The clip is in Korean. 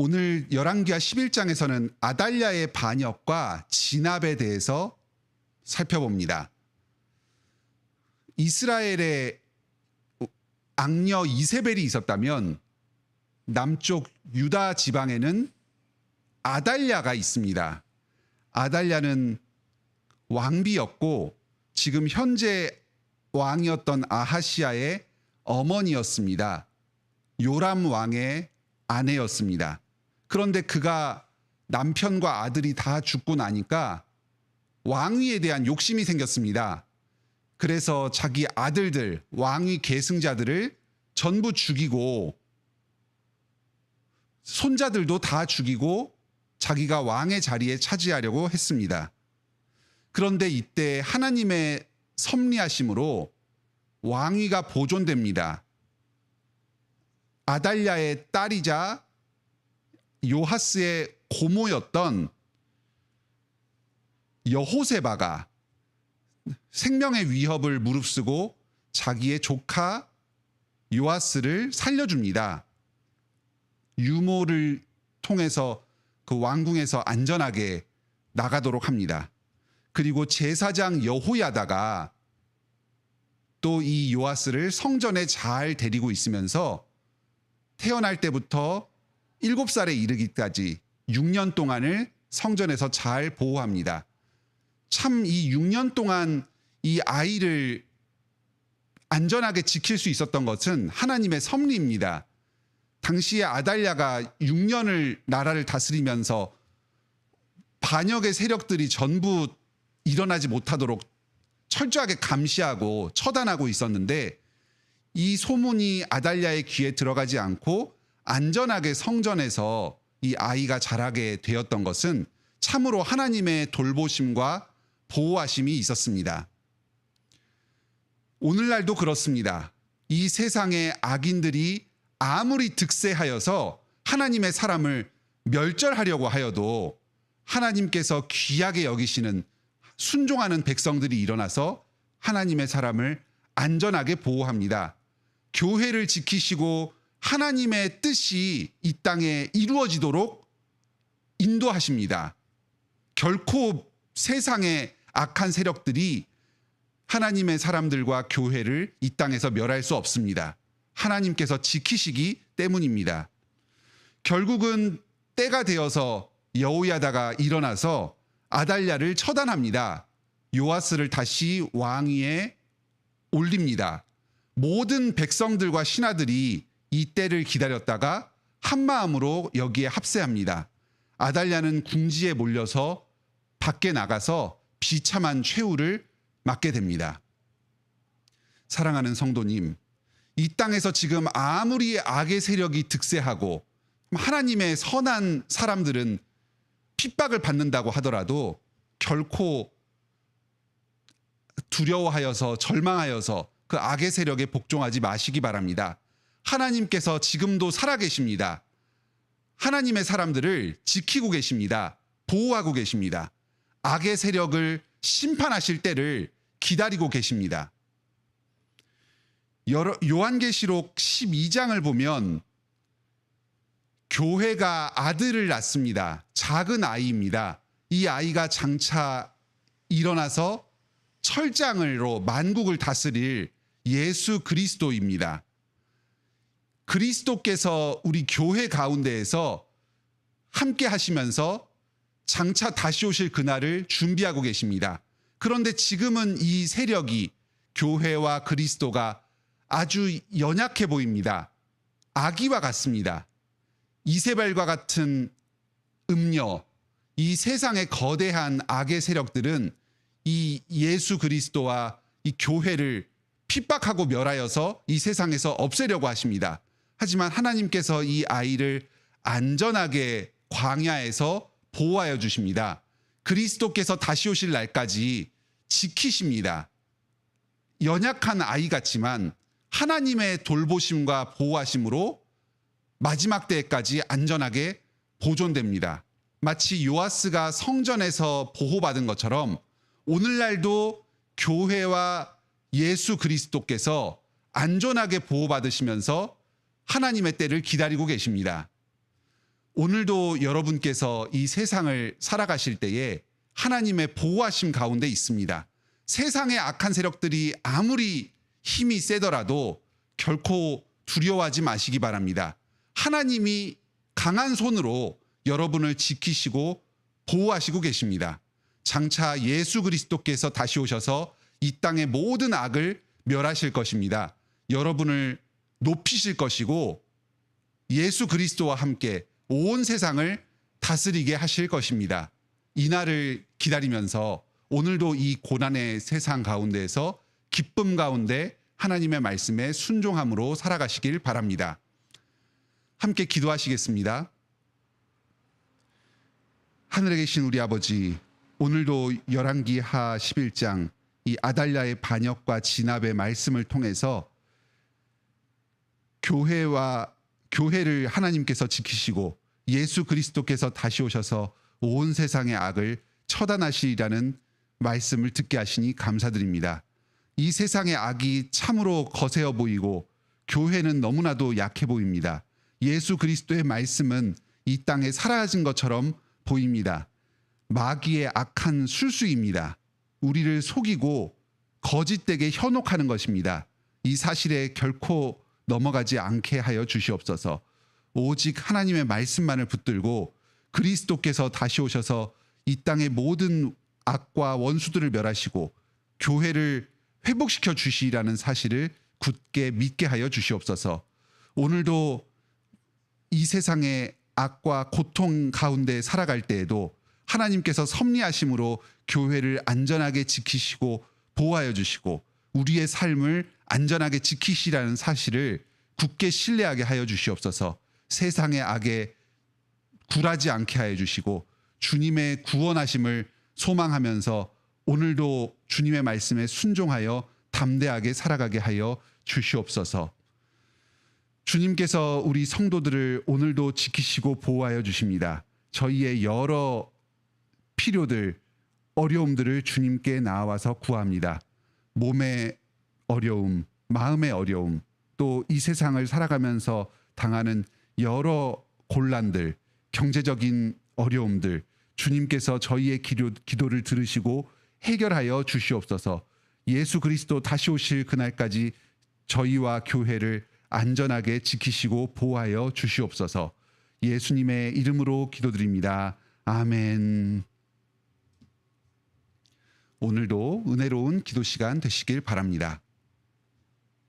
오늘 열왕기하 11장에서는 아달랴의 반역과 진압에 대해서 살펴봅니다. 이스라엘에 악녀 이세벨이 있었다면 남쪽 유다 지방에는 아달랴가 있습니다. 아달랴는 왕비였고 지금 현재 왕이었던 아하시아의 어머니였습니다. 요람 왕의 아내였습니다. 그런데 그가 남편과 아들이 다 죽고 나니까 왕위에 대한 욕심이 생겼습니다. 그래서 자기 아들들, 왕위 계승자들을 전부 죽이고 손자들도 다 죽이고 자기가 왕의 자리에 차지하려고 했습니다. 그런데 이때 하나님의 섭리하심으로 왕위가 보존됩니다. 아달랴의 딸이자 요하스의 고모였던 여호세바가 생명의 위협을 무릅쓰고 자기의 조카 요하스를 살려줍니다. 유모를 통해서 그 왕궁에서 안전하게 나가도록 합니다. 그리고 제사장 여호야다가 또 이 요하스를 성전에 잘 데리고 있으면서 태어날 때부터 7살에 이르기까지 6년 동안을 성전에서 잘 보호합니다. 참 이 6년 동안 이 아이를 안전하게 지킬 수 있었던 것은 하나님의 섭리입니다. 당시에 아달랴가 6년을 나라를 다스리면서 반역의 세력들이 전부 일어나지 못하도록 철저하게 감시하고 처단하고 있었는데 이 소문이 아달랴의 귀에 들어가지 않고 안전하게 성전에서 이 아이가 자라게 되었던 것은 참으로 하나님의 돌보심과 보호하심이 있었습니다. 오늘날도 그렇습니다. 이 세상의 악인들이 아무리 득세하여서 하나님의 사람을 멸절하려고 하여도 하나님께서 귀하게 여기시는 순종하는 백성들이 일어나서 하나님의 사람을 안전하게 보호합니다. 교회를 지키시고 하나님의 뜻이 이 땅에 이루어지도록 인도하십니다. 결코 세상의 악한 세력들이 하나님의 사람들과 교회를 이 땅에서 멸할 수 없습니다. 하나님께서 지키시기 때문입니다. 결국은 때가 되어서 여호야다가 일어나서 아달랴를 처단합니다. 요아스를 다시 왕위에 올립니다. 모든 백성들과 신하들이 이 때를 기다렸다가 한마음으로 여기에 합세합니다. 아달랴는 궁지에 몰려서 밖에 나가서 비참한 최후를 맞게 됩니다. 사랑하는 성도님, 이 땅에서 지금 아무리 악의 세력이 득세하고 하나님의 선한 사람들은 핍박을 받는다고 하더라도 결코 두려워하여서 절망하여서 그 악의 세력에 복종하지 마시기 바랍니다. 하나님께서 지금도 살아계십니다. 하나님의 사람들을 지키고 계십니다. 보호하고 계십니다. 악의 세력을 심판하실 때를 기다리고 계십니다. 요한계시록 12장을 보면 교회가 아들을 낳습니다. 작은 아이입니다. 이 아이가 장차 일어나서 철장으로 만국을 다스릴 예수 그리스도입니다. 그리스도께서 우리 교회 가운데에서 함께 하시면서 장차 다시 오실 그날을 준비하고 계십니다. 그런데 지금은 이 세력이 교회와 그리스도가 아주 연약해 보입니다. 아기와 같습니다. 이세벨과 같은 음녀, 이 세상의 거대한 악의 세력들은 이 예수 그리스도와 이 교회를 핍박하고 멸하여서 이 세상에서 없애려고 하십니다. 하지만 하나님께서 이 아이를 안전하게 광야에서 보호하여 주십니다. 그리스도께서 다시 오실 날까지 지키십니다. 연약한 아이 같지만 하나님의 돌보심과 보호하심으로 마지막 때까지 안전하게 보존됩니다. 마치 요아스가 성전에서 보호받은 것처럼 오늘날도 교회와 예수 그리스도께서 안전하게 보호받으시면서 하나님의 때를 기다리고 계십니다. 오늘도 여러분께서 이 세상을 살아가실 때에 하나님의 보호하심 가운데 있습니다. 세상의 악한 세력들이 아무리 힘이 세더라도 결코 두려워하지 마시기 바랍니다. 하나님이 강한 손으로 여러분을 지키시고 보호하시고 계십니다. 장차 예수 그리스도께서 다시 오셔서 이 땅의 모든 악을 멸하실 것입니다. 여러분을 높이실 것이고 예수 그리스도와 함께 온 세상을 다스리게 하실 것입니다. 이날을 기다리면서 오늘도 이 고난의 세상 가운데에서 기쁨 가운데 하나님의 말씀에 순종함으로 살아가시길 바랍니다. 함께 기도하시겠습니다. 하늘에 계신 우리 아버지, 오늘도 열왕기하 11장 이 아달랴의 반역과 진압의 말씀을 통해서 교회를 하나님께서 지키시고 예수 그리스도께서 다시 오셔서 온 세상의 악을 처단하시리라는 말씀을 듣게 하시니 감사드립니다. 이 세상의 악이 참으로 거세어 보이고 교회는 너무나도 약해 보입니다. 예수 그리스도의 말씀은 이 땅에 사라진 것처럼 보입니다. 마귀의 악한 술수입니다. 우리를 속이고 거짓되게 현혹하는 것입니다. 이 사실에 결코 넘어가지 않게 하여 주시옵소서. 오직 하나님의 말씀만을 붙들고 그리스도께서 다시 오셔서 이 땅의 모든 악과 원수들을 멸하시고 교회를 회복시켜 주시라는 사실을 굳게 믿게 하여 주시옵소서. 오늘도 이 세상의 악과 고통 가운데 살아갈 때에도 하나님께서 섭리하심으로 교회를 안전하게 지키시고 보호하여 주시고 우리의 삶을 안전하게 지키시라는 사실을 굳게 신뢰하게 하여 주시옵소서. 세상의 악에 굴하지 않게 하여 주시고 주님의 구원하심을 소망하면서 오늘도 주님의 말씀에 순종하여 담대하게 살아가게 하여 주시옵소서. 주님께서 우리 성도들을 오늘도 지키시고 보호하여 주십니다. 저희의 여러 필요들, 어려움들을 주님께 나와서 구합니다. 몸의 어려움, 마음의 어려움, 또 이 세상을 살아가면서 당하는 여러 곤란들, 경제적인 어려움들, 주님께서 저희의 기도를 들으시고 해결하여 주시옵소서. 예수 그리스도 다시 오실 그날까지 저희와 교회를 안전하게 지키시고 보호하여 주시옵소서. 예수님의 이름으로 기도드립니다. 아멘. 오늘도 은혜로운 기도 시간 되시길 바랍니다.